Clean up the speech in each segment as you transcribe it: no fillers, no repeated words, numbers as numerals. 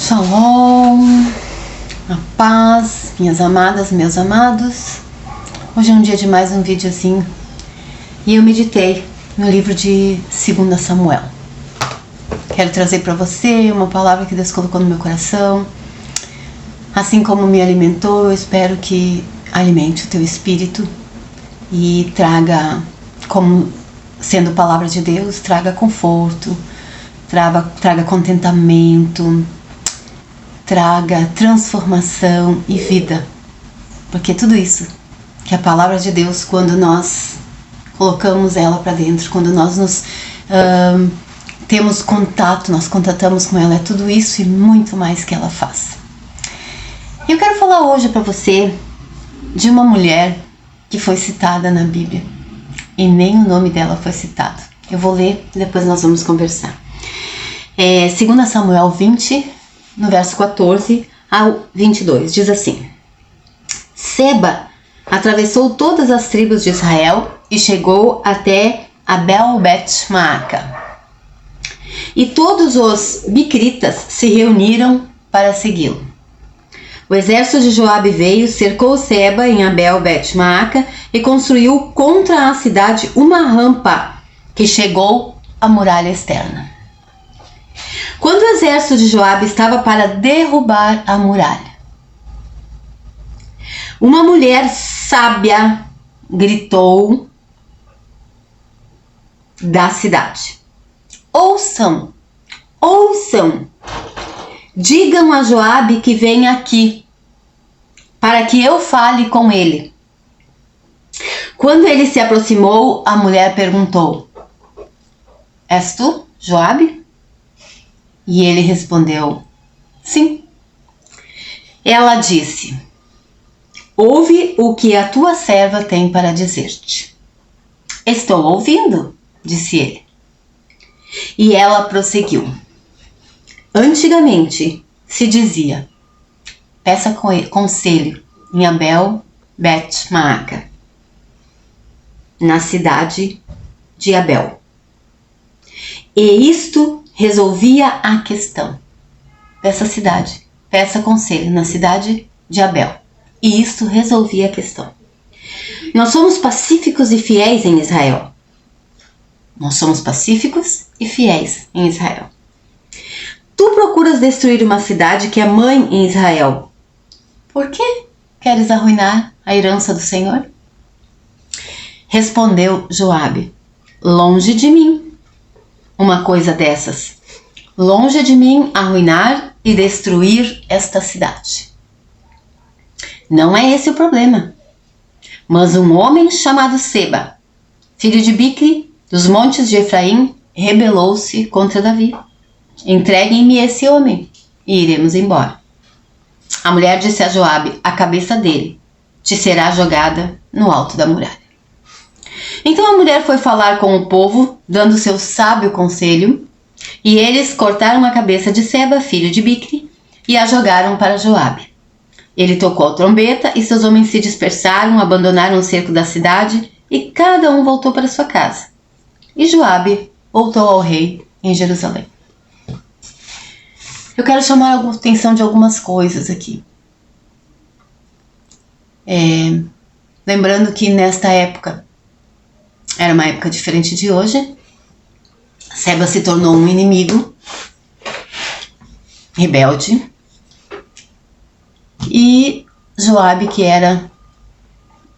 Shalom, a paz, minhas amadas, meus amados. Hoje é um dia de mais um vídeo assim e eu meditei no livro de 2 Samuel. Quero trazer para você uma palavra que Deus colocou no meu coração. Assim como me alimentou, eu espero que alimente o teu espírito e traga, como sendo palavra de Deus, traga conforto, traga contentamento, traga transformação e vida, porque tudo isso que a palavra de Deus, quando nós colocamos ela para dentro, quando nós nos temos contato, nós contatamos com ela, é tudo isso e muito mais que ela faz. Eu quero falar hoje para você de uma mulher que foi citada na Bíblia e nem o nome dela foi citado. Eu vou ler e depois nós vamos conversar. 2 Samuel 20, no verso 14 ao 22, diz assim: Seba atravessou todas as tribos de Israel e chegou até Abel-Bet-Maaca. E todos os bicritas se reuniram para segui-lo. O exército de Joabe veio, cercou Seba em Abel-Bet-Maaca e construiu contra a cidade uma rampa que chegou à muralha externa. Quando o exército de Joabe estava para derrubar a muralha, uma mulher sábia gritou da cidade: Ouçam, digam a Joabe que venha aqui, para que eu fale com ele. Quando ele se aproximou, a mulher perguntou: És tu, Joabe? E ele respondeu: Sim. Ela disse: Ouve o que a tua serva tem para dizer-te. Estou ouvindo, disse ele. E ela prosseguiu: Antigamente se dizia: Peça conselho em Abel-Bet-Maaca, na cidade de Abel. E isto resolvia a questão dessa cidade. Peça conselho na cidade de Abel. E isto resolvia a questão. Nós somos pacíficos e fiéis em Israel. Nós somos pacíficos e fiéis em Israel. Tu procuras destruir uma cidade que é mãe em Israel. Por que queres arruinar a herança do Senhor? Respondeu Joabe: Longe de mim uma coisa dessas. Longe de mim arruinar e destruir esta cidade. Não é esse o problema. Mas um homem chamado Seba, filho de Bicri, dos montes de Efraim, rebelou-se contra Davi. Entreguem-me esse homem e iremos embora. A mulher disse a Joabe: A cabeça dele te será jogada no alto da muralha. Então a mulher foi falar com o povo, dando seu sábio conselho, e eles cortaram a cabeça de Seba, filho de Bicri, e a jogaram para Joabe. Ele tocou a trombeta e seus homens se dispersaram, abandonaram o cerco da cidade e cada um voltou para sua casa. E Joabe voltou ao rei em Jerusalém. Eu quero chamar a atenção de algumas coisas aqui. Lembrando que nesta época, era uma época diferente de hoje, Seba se tornou um inimigo rebelde e Joabe, que era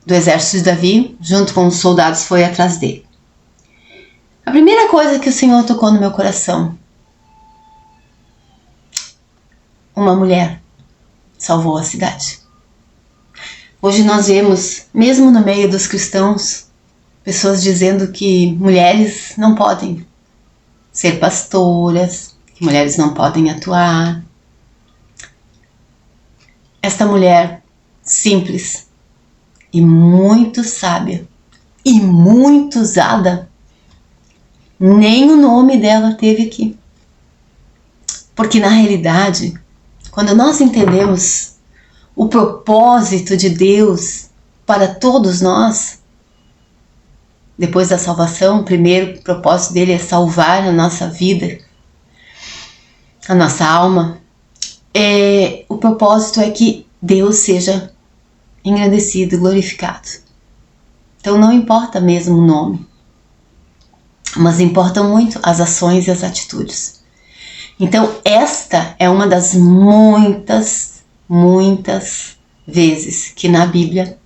do exército de Davi, junto com os soldados, foi atrás dele. A primeira coisa que o Senhor tocou no meu coração: uma mulher salvou a cidade. Hoje nós vemos, mesmo no meio dos cristãos, pessoas dizendo que mulheres não podem ser pastoras, que mulheres não podem atuar. Esta mulher simples e muito sábia e muito usada, nem o nome dela teve aqui. Porque na realidade, quando nós entendemos o propósito de Deus para todos nós, depois da salvação, o primeiro propósito dele é salvar a nossa vida, a nossa alma. o propósito é que Deus seja engrandecido, glorificado. Então não importa mesmo o nome, mas importam muito as ações e as atitudes. Então esta é uma das muitas vezes que na Bíblia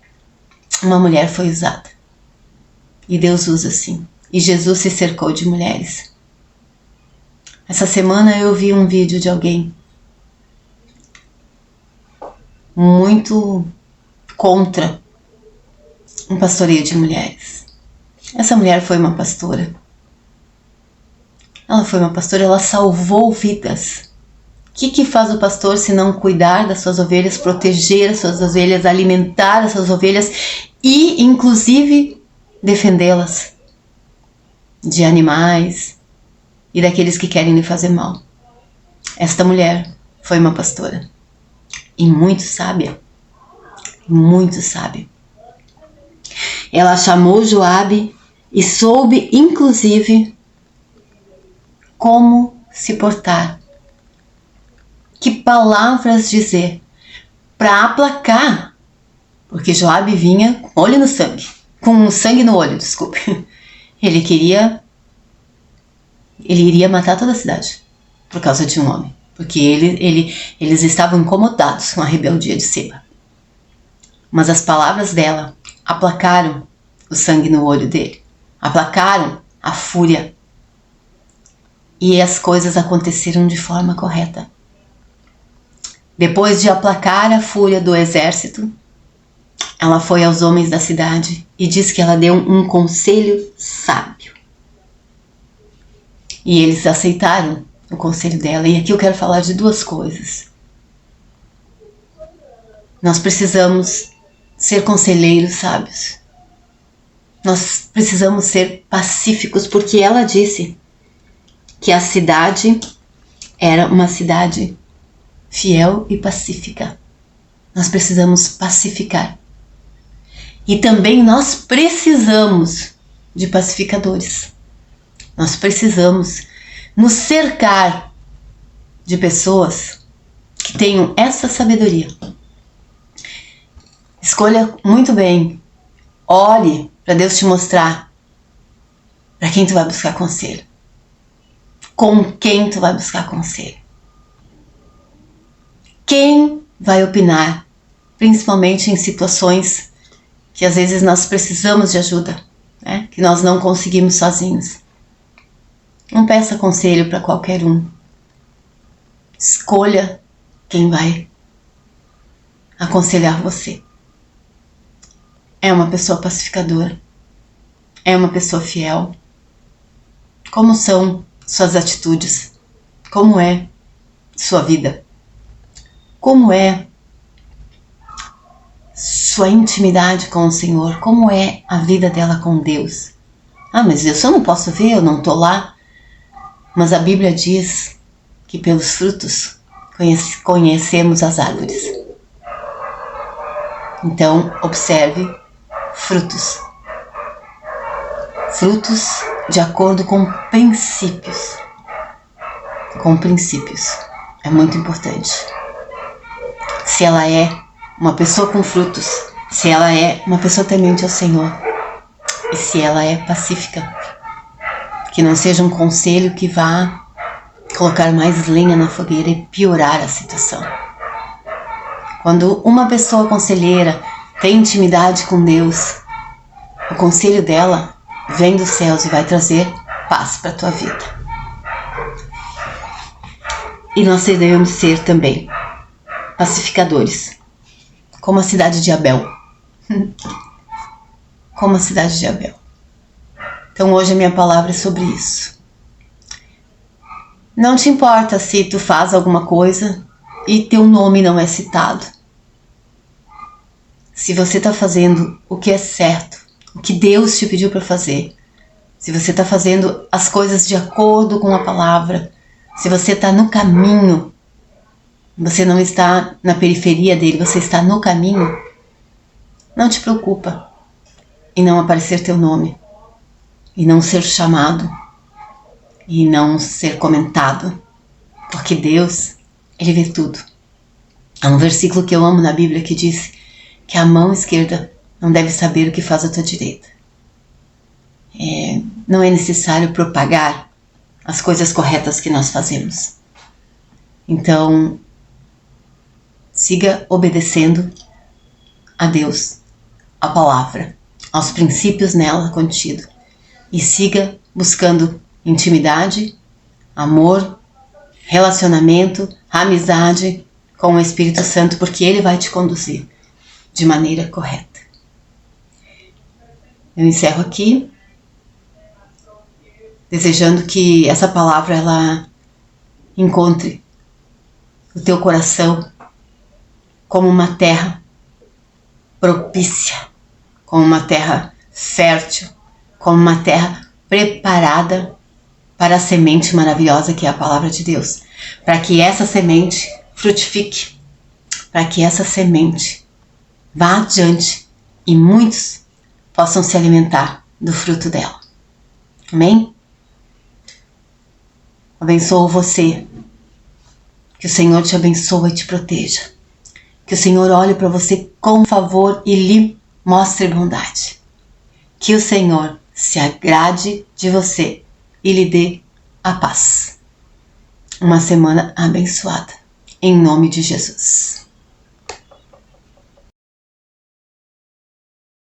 uma mulher foi usada. E Deus usa assim. E Jesus se cercou de mulheres. Essa semana eu vi um vídeo de alguém muito contra um pastoreio de mulheres. Essa mulher foi uma pastora. Ela foi uma pastora, ela salvou vidas. O que faz o pastor se não cuidar das suas ovelhas, proteger as suas ovelhas, alimentar as suas ovelhas e, inclusive, defendê-las de animais e daqueles que querem lhe fazer mal? Esta mulher foi uma pastora e muito sábia. Muito sábia. Ela chamou Joabe e soube, inclusive, como se portar, que palavras dizer para aplacar, porque Joabe vinha com olho no sangue, com sangue no olho, desculpe. Ele iria matar toda a cidade por causa de um homem, porque eles estavam incomodados com a rebeldia de Seba. Mas as palavras dela aplacaram o sangue no olho dele, aplacaram a fúria. E as coisas aconteceram de forma correta. Depois de aplacar a fúria do exército, ela foi aos homens da cidade e diz que ela deu um conselho sábio. E eles aceitaram o conselho dela. E aqui eu quero falar de duas coisas. Nós precisamos ser conselheiros sábios. Nós precisamos ser pacíficos, porque ela disse que a cidade era uma cidade fiel e pacífica. Nós precisamos pacificar. E também nós precisamos de pacificadores. Nós precisamos nos cercar de pessoas que tenham essa sabedoria. Escolha muito bem. Ore para Deus te mostrar para quem tu vai buscar conselho. Com quem tu vai buscar conselho. Quem vai opinar, principalmente em situações que às vezes nós precisamos de ajuda, né? Que nós não conseguimos sozinhos. Não peça conselho para qualquer um. Escolha quem vai aconselhar você. É uma pessoa pacificadora. É uma pessoa fiel. Como são suas atitudes? Como é sua vida? Como é sua intimidade com o Senhor? Como é a vida dela com Deus? Ah, mas eu não posso ver, eu não estou lá. Mas a Bíblia diz que pelos frutos conhecemos as árvores. Então, observe frutos. Frutos de acordo com princípios. Com princípios. É muito importante. Se ela é uma pessoa com frutos, se ela é uma pessoa temente ao Senhor, e se ela é pacífica, que não seja um conselho que vá colocar mais lenha na fogueira e piorar a situação. Quando uma pessoa conselheira tem intimidade com Deus, o conselho dela vem dos céus e vai trazer paz para a tua vida. E nós devemos ser também pacificadores, como a cidade de Abel. Como a cidade de Abel. Então hoje a minha palavra é sobre isso. Não te importa se tu faz alguma coisa e teu nome não é citado. Se você está fazendo o que é certo, o que Deus te pediu para fazer, se você está fazendo as coisas de acordo com a palavra, se você está no caminho, você não está na periferia dele, você está no caminho, não te preocupa em não aparecer teu nome, e não ser chamado, e não ser comentado, porque Deus, Ele vê tudo, Há um versículo que eu amo na Bíblia que diz que a mão esquerda não deve saber o que faz a tua direita. Não é necessário propagar as coisas corretas que nós fazemos. Então, siga obedecendo a Deus, a palavra, aos princípios nela contido. E siga buscando intimidade, amor, relacionamento, amizade com o Espírito Santo, porque Ele vai te conduzir de maneira correta. Eu encerro aqui, desejando que essa palavra ela encontre o teu coração como uma terra propícia, como uma terra fértil, como uma terra preparada para a semente maravilhosa que é a palavra de Deus, para que essa semente frutifique, para que essa semente vá adiante e muitos possam se alimentar do fruto dela. Amém? Abençoo você. Que o Senhor te abençoe e te proteja. Que o Senhor olhe para você com favor e lhe mostre bondade. Que o Senhor se agrade de você e lhe dê a paz. Uma semana abençoada. Em nome de Jesus.